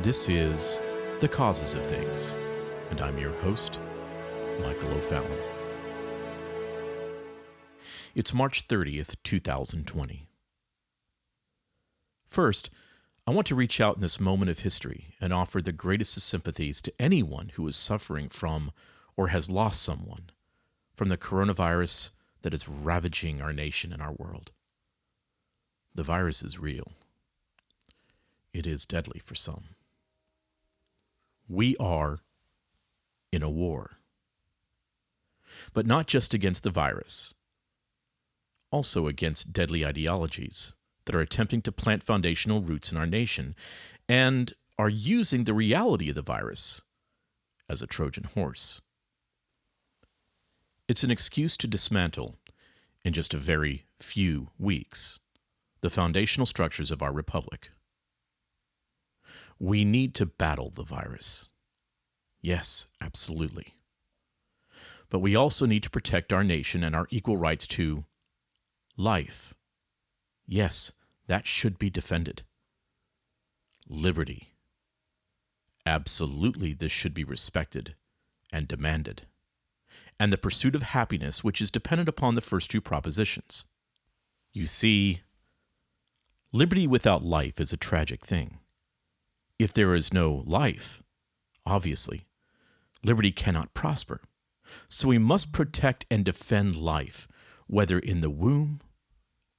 This is The Causes of Things, and I'm your host, Michael O'Fallon. It's March 30th, 2020. First, I want to reach out in this moment of history and offer the greatest of sympathies to anyone who is suffering from or has lost someone from the coronavirus that is ravaging our nation and our world. The virus is real. It is deadly for some. We are in a war. But not just against the virus, also against deadly ideologies that are attempting to plant foundational roots in our nation and are using the reality of the virus as a Trojan horse. It's an excuse to dismantle, in just a very few weeks, the foundational structures of our republic. We need to battle the virus. Yes, absolutely. But we also need to protect our nation and our equal rights to life. Yes, that should be defended. Liberty. Absolutely, this should be respected and demanded. And the pursuit of happiness, which is dependent upon the first two propositions. You see, liberty without life is a tragic thing. If there is no life, obviously, liberty cannot prosper. So we must protect and defend life, whether in the womb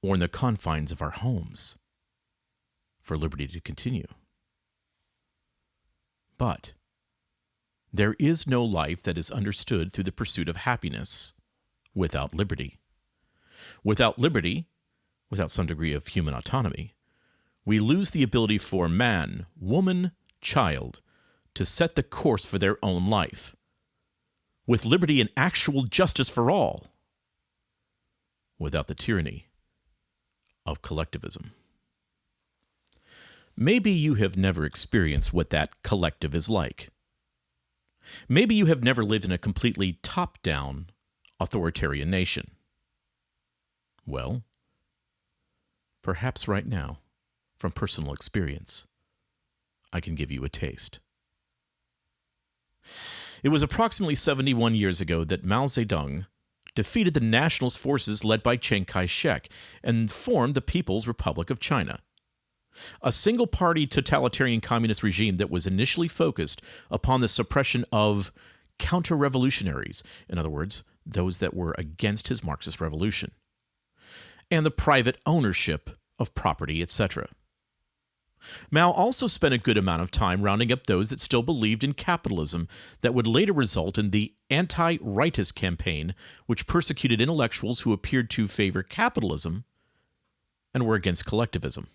or in the confines of our homes, for liberty to continue. But there is no life that is understood through the pursuit of happiness without liberty. Without liberty, without some degree of human autonomy, we lose the ability for man, woman, child to set the course for their own life, with liberty and actual justice for all, without the tyranny of collectivism. Maybe you have never experienced what that collective is like. Maybe you have never lived in a completely top-down, authoritarian nation. Well, perhaps right now, from personal experience, I can give you a taste. It was approximately 71 years ago that Mao Zedong defeated the nationalist forces led by Chiang Kai-shek and formed the People's Republic of China, a single-party totalitarian communist regime that was initially focused upon the suppression of counter-revolutionaries, in other words, those that were against his Marxist revolution, and the private ownership of property, etc. Mao also spent a good amount of time rounding up those that still believed in capitalism that would later result in the anti-rightist campaign, which persecuted intellectuals who appeared to favor capitalism and were against collectivism.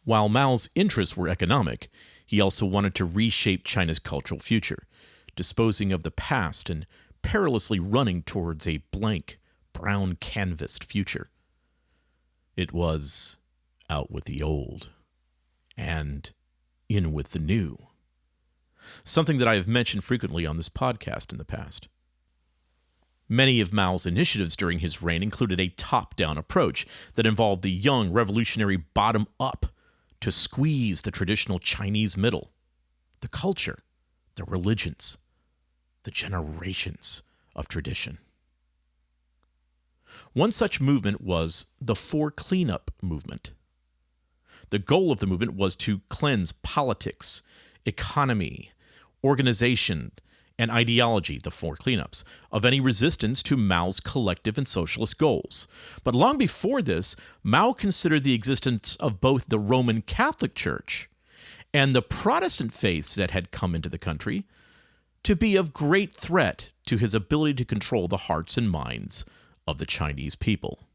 While Mao's interests were economic, he also wanted to reshape China's cultural future, disposing of the past and perilously running towards a blank, brown canvased future. It was out with the old and in with the new, something that I have mentioned frequently on this podcast in the past. Many of Mao's initiatives during his reign included a top-down approach that involved the young revolutionary bottom-up to squeeze the traditional Chinese middle, the culture, the religions, the generations of tradition. One such movement was the Four Cleanup movement. The goal of the movement was to cleanse politics, economy, organization, and ideology, the Four Cleanups, of any resistance to Mao's collective and socialist goals. But long before this, Mao considered the existence of both the Roman Catholic Church and the Protestant faiths that had come into the country to be of great threat to his ability to control the hearts and minds of the Chinese people.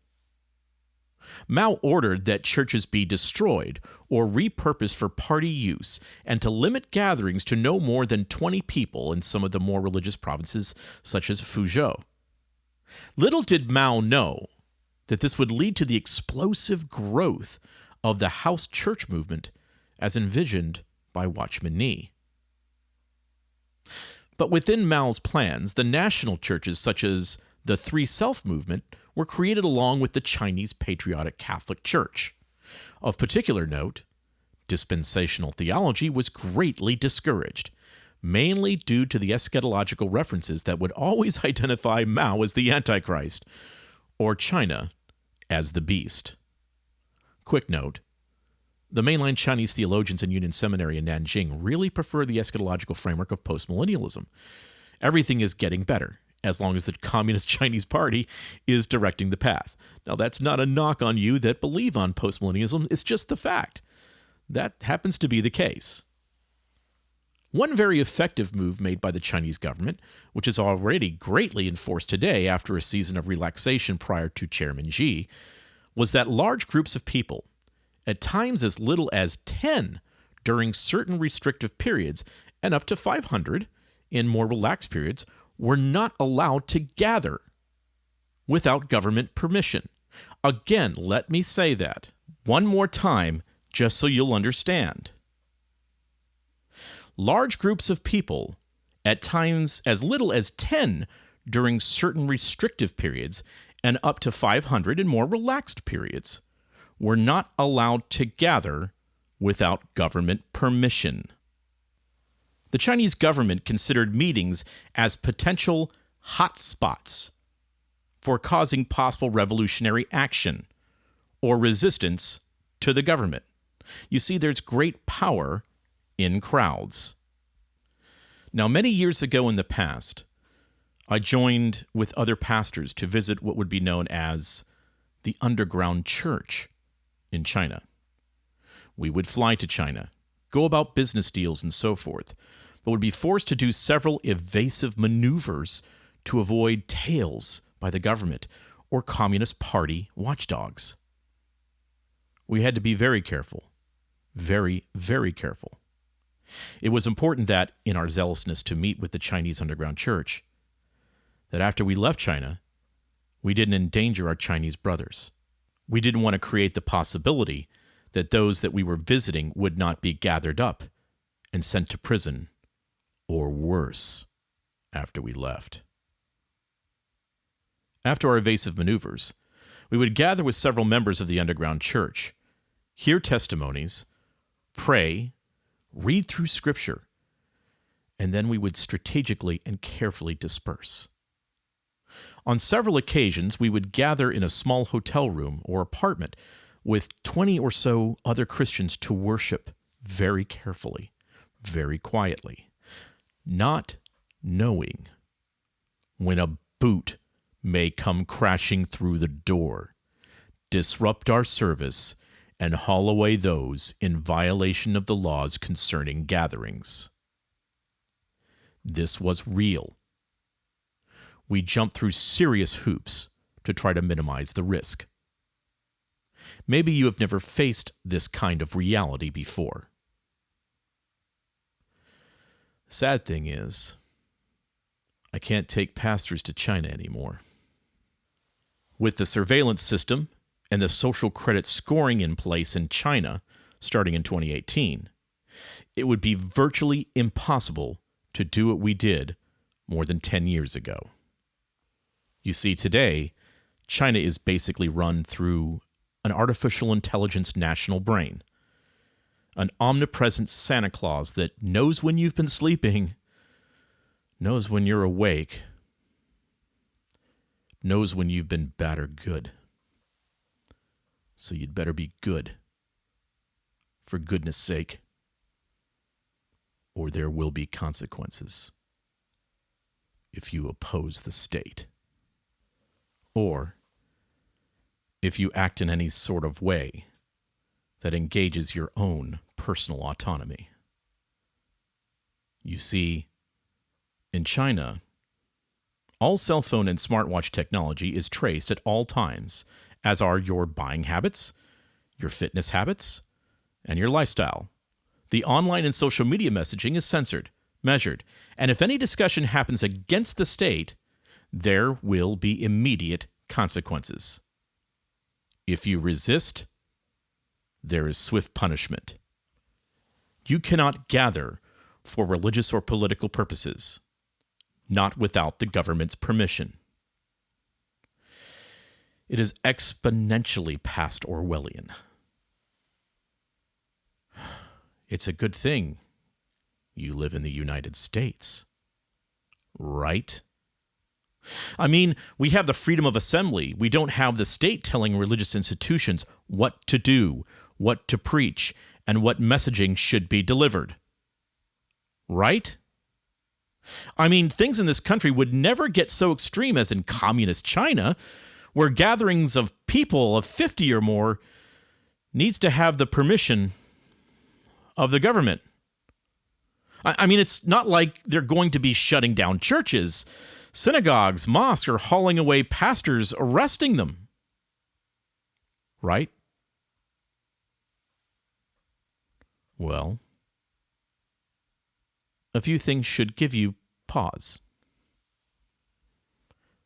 Mao ordered that churches be destroyed or repurposed for party use and to limit gatherings to no more than 20 people in some of the more religious provinces such as Fuzhou. Little did Mao know that this would lead to the explosive growth of the house church movement as envisioned by Watchman Nee. But within Mao's plans, the national churches such as the Three Self movement were created along with the Chinese Patriotic Catholic Church. Of particular note, dispensational theology was greatly discouraged, mainly due to the eschatological references that would always identify Mao as the Antichrist or China as the beast. Quick note, the mainline Chinese theologians in Union Seminary in Nanjing really prefer the eschatological framework of postmillennialism. Everything is getting better, as long as the Communist Chinese Party is directing the path. Now, that's not a knock on you that believe on postmillennialism, it's just the fact. That happens to be the case. One very effective move made by the Chinese government, which is already greatly enforced today after a season of relaxation prior to Chairman Xi, was that large groups of people, at times as little as 10 during certain restrictive periods and up to 500 in more relaxed periods, were not allowed to gather without government permission. Again, let me say that one more time just so you'll understand. Large groups of people, at times as little as 10 during certain restrictive periods and up to 500 in more relaxed periods, were not allowed to gather without government permission. The Chinese government considered meetings as potential hotspots for causing possible revolutionary action or resistance to the government. You see, there's great power in crowds. Now, many years ago in the past, I joined with other pastors to visit what would be known as the underground church in China. We would fly to China, go about business deals and so forth, but would be forced to do several evasive maneuvers to avoid tails by the government or Communist Party watchdogs. We had to be very careful, very, very careful. It was important that, in our zealousness to meet with the Chinese underground church, that after we left China, we didn't endanger our Chinese brothers. We didn't want to create the possibility that those that we were visiting would not be gathered up and sent to prison, or worse, after we left. After our evasive maneuvers, we would gather with several members of the underground church, hear testimonies, pray, read through Scripture, and then we would strategically and carefully disperse. On several occasions, we would gather in a small hotel room or apartment with 20 or so other Christians to worship very carefully, very quietly, not knowing when a boot may come crashing through the door, disrupt our service, and haul away those in violation of the laws concerning gatherings. This was real. We jumped through serious hoops to try to minimize the risk. Maybe you have never faced this kind of reality before. The sad thing is, I can't take pastors to China anymore. With the surveillance system and the social credit scoring in place in China starting in 2018, it would be virtually impossible to do what we did more than 10 years ago. You see, today, China is basically run through an artificial intelligence national brain, an omnipresent Santa Claus that knows when you've been sleeping, knows when you're awake, knows when you've been bad or good. So you'd better be good, for goodness sake, or there will be consequences if you oppose the state, or if you act in any sort of way that engages your own personal autonomy. You see, in China, all cell phone and smartwatch technology is traced at all times, as are your buying habits, your fitness habits, and your lifestyle. The online and social media messaging is censored, measured, and if any discussion happens against the state, there will be immediate consequences. If you resist, there is swift punishment. You cannot gather for religious or political purposes, not without the government's permission. It is exponentially past Orwellian. it's a good thing you live in the United States, right? I mean, we have the freedom of assembly. We don't have the state telling religious institutions what to do, what to preach, and what messaging should be delivered. Right? I mean, things in this country would never get so extreme as in communist China, where gatherings of people of 50 or more needs to have the permission of the government. I mean, it's not like they're going to be shutting down churches, synagogues, mosques, or hauling away pastors, arresting them. Right? Well, a few things should give you pause.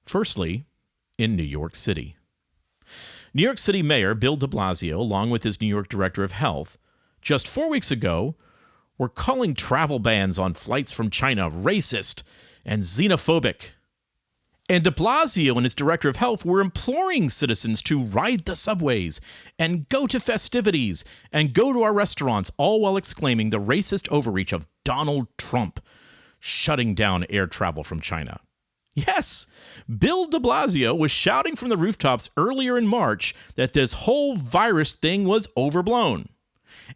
Firstly, in New York City. New York City Mayor Bill de Blasio, along with his New York Director of Health, just 4 weeks ago, were calling travel bans on flights from China racist and xenophobic. And de Blasio and his Director of Health were imploring citizens to ride the subways and go to festivities and go to our restaurants, all while exclaiming the racist overreach of Donald Trump shutting down air travel from China. Yes, Bill de Blasio was shouting from the rooftops earlier in March that this whole virus thing was overblown.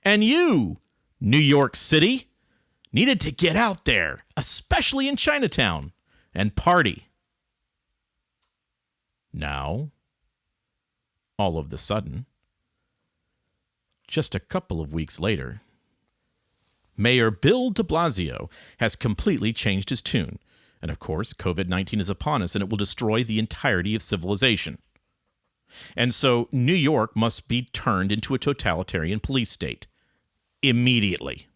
And you, New York City, needed to get out there, especially in Chinatown, and party. Now, all of the sudden, just a couple of weeks later, Mayor Bill de Blasio has completely changed his tune. And of course, COVID-19 is upon us and it will destroy the entirety of civilization. And so New York must be turned into a totalitarian police state. Immediately.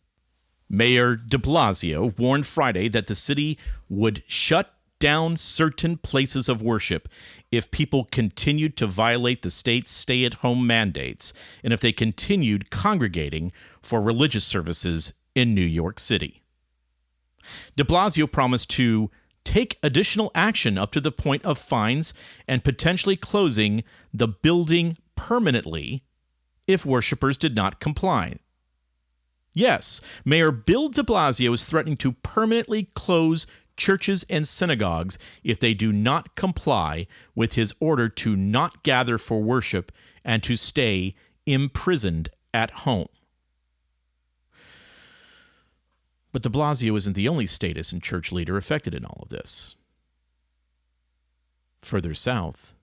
Mayor de Blasio warned Friday that the city would shut down certain places of worship if people continued to violate the state's stay-at-home mandates and if they continued congregating for religious services in New York City. De Blasio promised to take additional action up to the point of fines and potentially closing the building permanently if worshipers did not comply. Yes, Mayor Bill de Blasio is threatening to permanently close churches and synagogues if they do not comply with his order to not gather for worship and to stay imprisoned at home. But de Blasio isn't the only statist and church leader affected in all of this. Further south,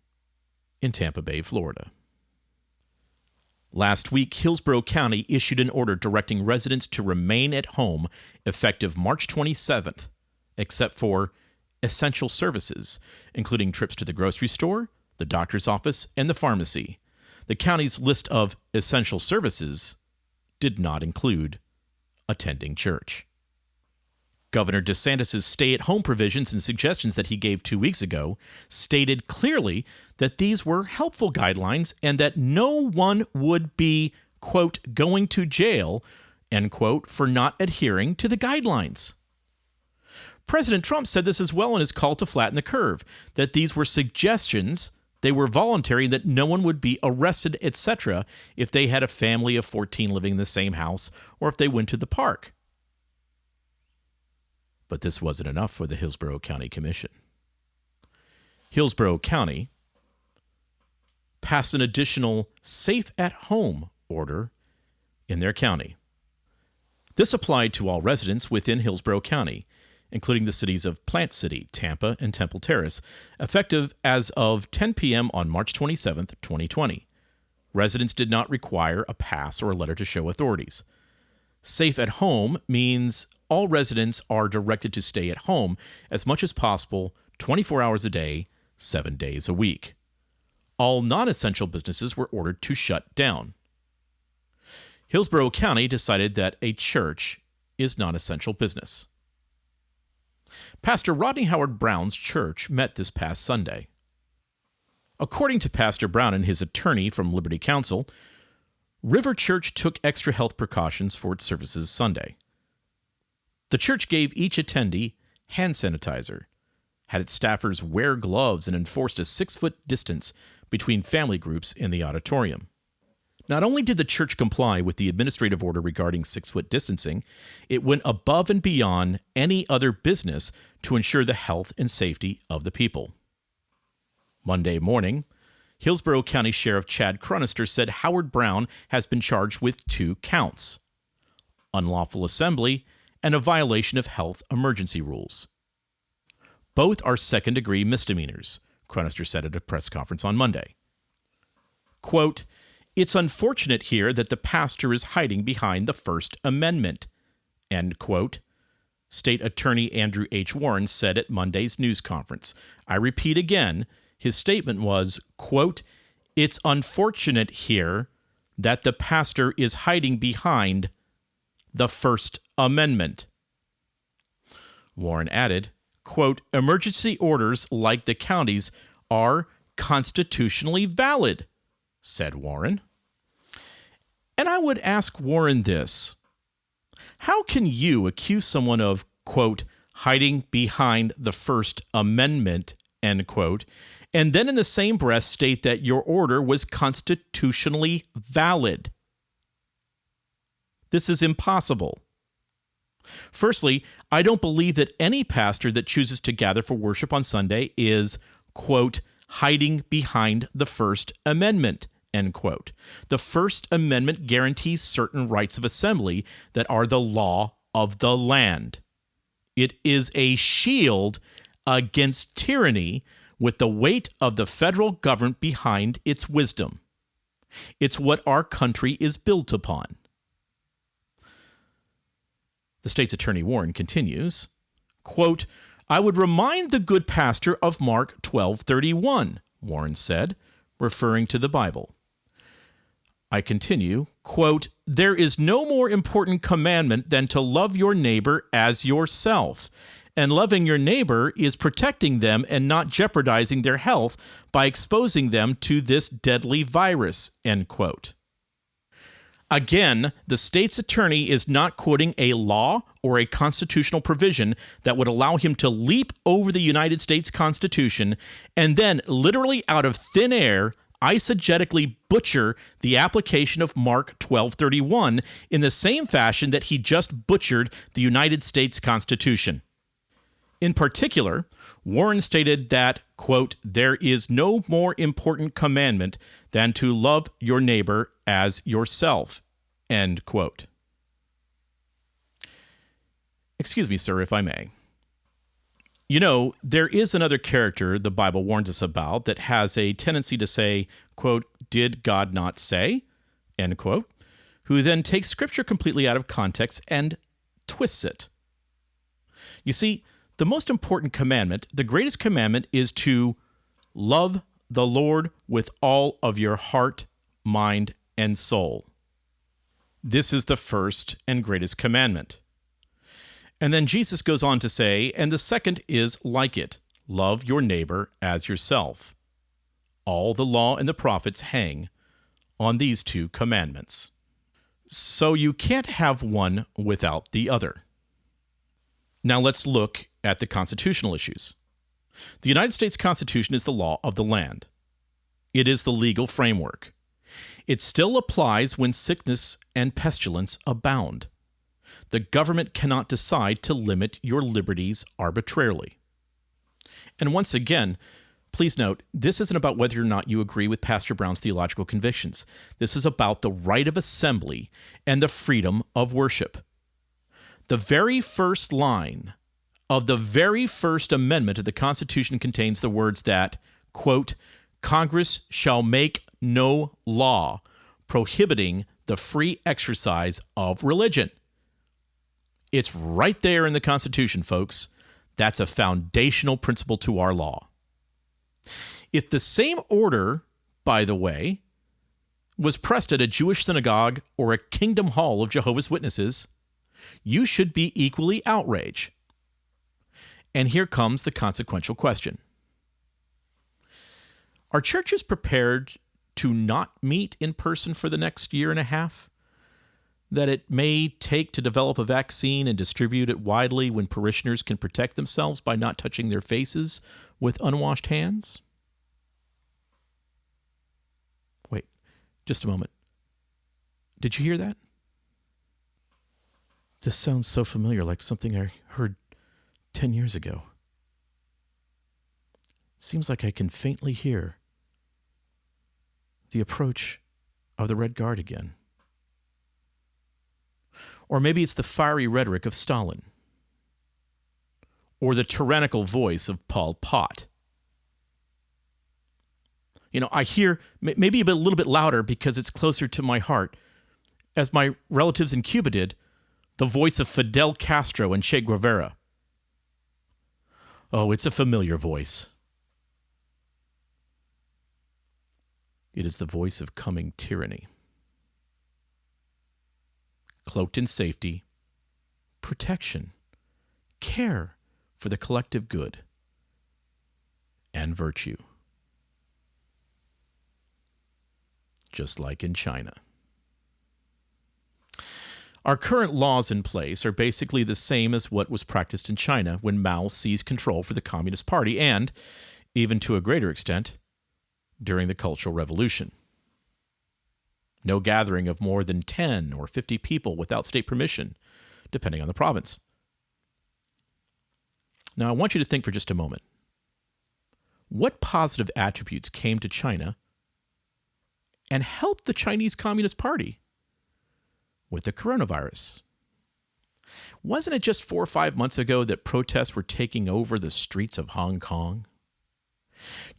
in Tampa Bay, Florida. Last week, Hillsborough County issued an order directing residents to remain at home effective March 27th, except for essential services, including trips to the grocery store, the doctor's office, and the pharmacy. The county's list of essential services did not include attending church. Governor DeSantis' stay-at-home provisions and suggestions that he gave 2 weeks ago stated clearly that these were helpful guidelines and that no one would be, quote, going to jail, end quote, for not adhering to the guidelines. President Trump said this as well in his call to flatten the curve, that these were suggestions, they were voluntary, that no one would be arrested, etc., if they had a family of 14 living in the same house or if they went to the park. But this wasn't enough for the Hillsborough County Commission. Hillsborough County passed an additional safe-at-home order in their county. This applied to all residents within Hillsborough County, including the cities of Plant City, Tampa, and Temple Terrace, effective as of 10 p.m. on March 27, 2020. Residents did not require a pass or a letter to show authorities. Safe at home means all residents are directed to stay at home as much as possible, 24 hours a day, 7 days a week. All non-essential businesses were ordered to shut down. Hillsborough County decided that a church is non-essential business. Pastor Rodney Howard Brown's church met this past Sunday. According to Pastor Brown and his attorney from Liberty Counsel, River Church took extra health precautions for its services Sunday. The church gave each attendee hand sanitizer, had its staffers wear gloves, and enforced a 6-foot distance between family groups in the auditorium. Not only did the church comply with the administrative order regarding 6-foot distancing, it went above and beyond any other business to ensure the health and safety of the people. Monday morning, Hillsborough County Sheriff Chad Cronister said Howard Brown has been charged with 2 counts: unlawful assembly and a violation of health emergency rules. Both are second-degree misdemeanors, Cronister said at a press conference on Monday. Quote, "It's unfortunate here that the pastor is hiding behind the First Amendment," end quote, State Attorney Andrew H. Warren said at Monday's news conference. I repeat again, his statement was, quote, "It's unfortunate here that the pastor is hiding behind the First Amendment." Warren added, quote, "Emergency orders like the county's are constitutionally valid," said Warren. And I would ask Warren this: how can you accuse someone of, quote, "hiding behind the First Amendment," end quote, and then in the same breath state that your order was constitutionally valid? This is impossible. Firstly, I don't believe that any pastor that chooses to gather for worship on Sunday is, quote, "hiding behind the First Amendment," end quote. The First Amendment guarantees certain rights of assembly that are the law of the land. It is a shield against tyranny with the weight of the federal government behind its wisdom. It's what our country is built upon. The state's attorney Warren continues, quote, "I would remind the good pastor of Mark 12:31, Warren said, referring to the Bible. I continue, quote, "There is no more important commandment than to love your neighbor as yourself. And loving your neighbor is protecting them and not jeopardizing their health by exposing them to this deadly virus," end quote. Again, the state's attorney is not quoting a law or a constitutional provision that would allow him to leap over the United States Constitution and then, literally out of thin air, eisegetically butcher the application of Mark 12:31 in the same fashion that he just butchered the United States Constitution. In particular, Warren stated that, quote, "There is no more important commandment than to love your neighbor as yourself," end quote. Excuse me, sir, if I may. You know, there is another character the Bible warns us about that has a tendency to say, quote, "Did God not say?" end quote, who then takes Scripture completely out of context and twists it. You see, the most important commandment, the greatest commandment, is to love the Lord with all of your heart, mind, and soul. This is the first and greatest commandment. And then Jesus goes on to say, and the second is like it, love your neighbor as yourself. All the law and the prophets hang on these 2 commandments. So you can't have one without the other. Now let's look at the constitutional issues. The United States Constitution is the law of the land. It is the legal framework. It still applies when sickness and pestilence abound. The government cannot decide to limit your liberties arbitrarily. And once again, please note, this isn't about whether or not you agree with Pastor Brown's theological convictions. This is about the right of assembly and the freedom of worship. The very first line of the very first amendment of the Constitution contains the words that, quote, "Congress shall make no law prohibiting the free exercise of religion." It's right there in the Constitution, folks. That's a foundational principle to our law. If the same order, by the way, was pressed at a Jewish synagogue or a Kingdom Hall of Jehovah's Witnesses, you should be equally outraged. And here comes the consequential question. Are churches prepared to not meet in person for the next year and a half that it may take to develop a vaccine and distribute it widely when parishioners can protect themselves by not touching their faces with unwashed hands? Wait, just a moment. Did you hear that? This sounds so familiar, like something I heard 10 years ago. Seems like I can faintly hear the approach of the Red Guard again. Or maybe it's the fiery rhetoric of Stalin. Or the tyrannical voice of Pol Pot. I hear, maybe a little bit louder because it's closer to my heart, as my relatives in Cuba did, the voice of Fidel Castro and Che Guevara. Oh, it's a familiar voice. It is the voice of coming tyranny. Cloaked in safety, protection, care for the collective good, and virtue. Just like in China. Our current laws in place are basically the same as what was practiced in China when Mao seized control for the Communist Party and, even to a greater extent, during the Cultural Revolution. No gathering of more than 10 or 50 people without state permission, depending on the province. Now, I want you to think for just a moment. What positive attributes came to China and helped the Chinese Communist Party with the coronavirus? Wasn't it just 4 or 5 months ago that protests were taking over the streets of Hong Kong?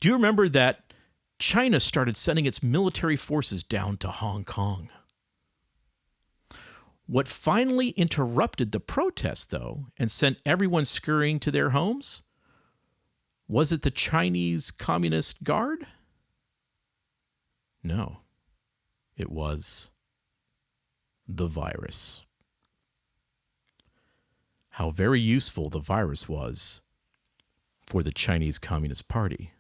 Do you remember that China started sending its military forces down to Hong Kong? What finally interrupted the protests, though, and sent everyone scurrying to their homes? Was it the Chinese Communist Guard? No, it was the virus. How very useful the virus was for the Chinese Communist Party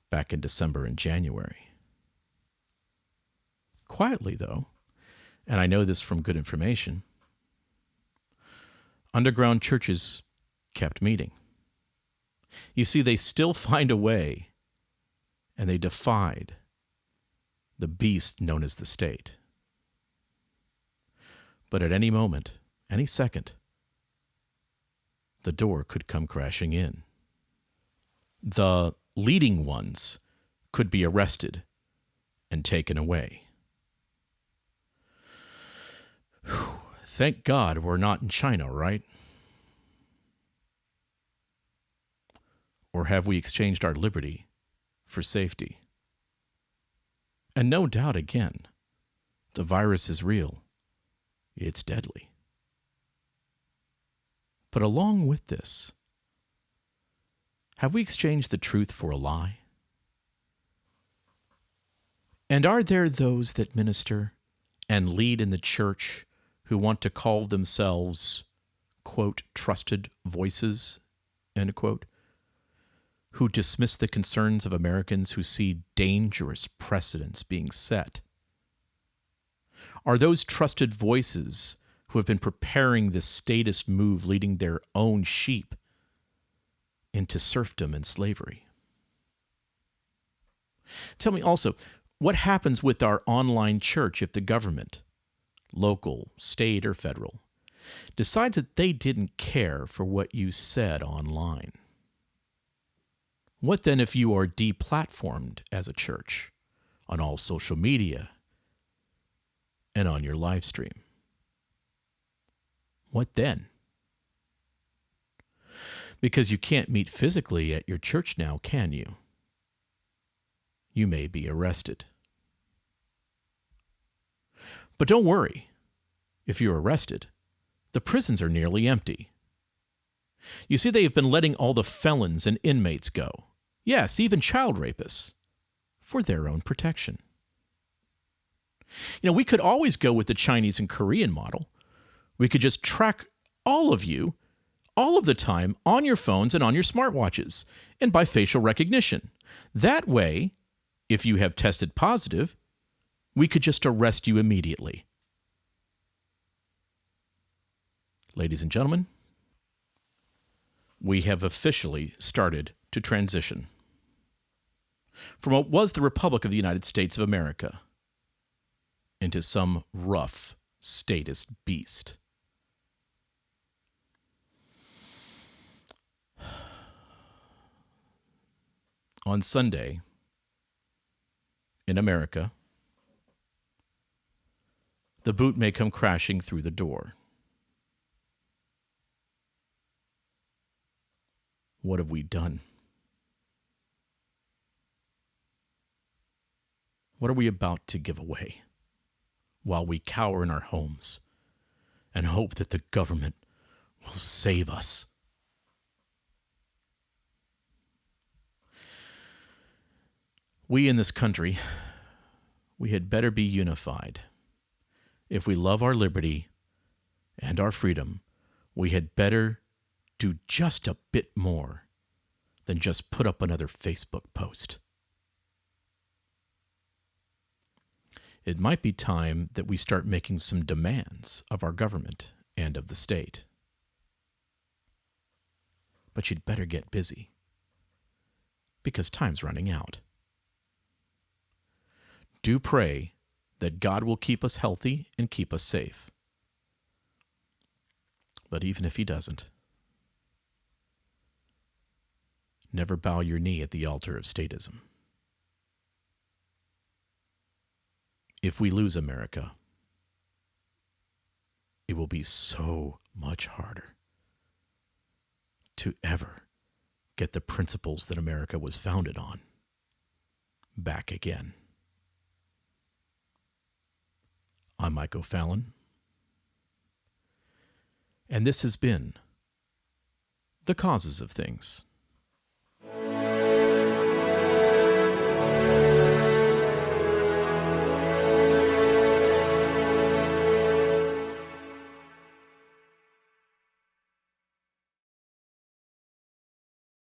back in December and January. Quietly, though, and I know this from good information, underground churches kept meeting. You see, they still find a way, and they defied the beast known as the state. But at any moment, any second, the door could come crashing in. The leading ones could be arrested and taken away. Whew. Thank God we're not in China, right? Or have we exchanged our liberty for safety? And no doubt, again, the virus is real. It's deadly. But along with this, have we exchanged the truth for a lie? And are there those that minister and lead in the church who want to call themselves, quote, trusted voices, end quote, who dismiss the concerns of Americans who see dangerous precedents being set? Are those trusted voices who have been preparing this statist move leading their own sheep into serfdom and slavery? Tell me also, what happens with our online church if the government, local, state, or federal, decides that they didn't care for what you said online? What then if you are deplatformed as a church on all social media and on your live stream? What then? Because you can't meet physically at your church now, can you? You may be arrested. But don't worry. If you're arrested, the prisons are nearly empty. You see, they have been letting all the felons and inmates go. Yes, even child rapists, for their own protection. We could always go with the Chinese and Korean model. We could just track all of you, all of the time, on your phones and on your smartwatches, and by facial recognition. That way, if you have tested positive, we could just arrest you immediately. Ladies and gentlemen, we have officially started to transition from what was the Republic of the United States of America into some rough statist beast. On Sunday, in America, the boot may come crashing through the door. What have we done? What are we about to give away while we cower in our homes and hope that the government will save us? We in this country, we had better be unified. If we love our liberty and our freedom, we had better do just a bit more than just put up another Facebook post. It might be time that we start making some demands of our government and of the state. But you'd better get busy, because time's running out. Do pray that God will keep us healthy and keep us safe. But even if He doesn't, never bow your knee at the altar of statism. If we lose America, it will be so much harder to ever get the principles that America was founded on back again. I'm Mike O'Fallon, and this has been The Causes of Things.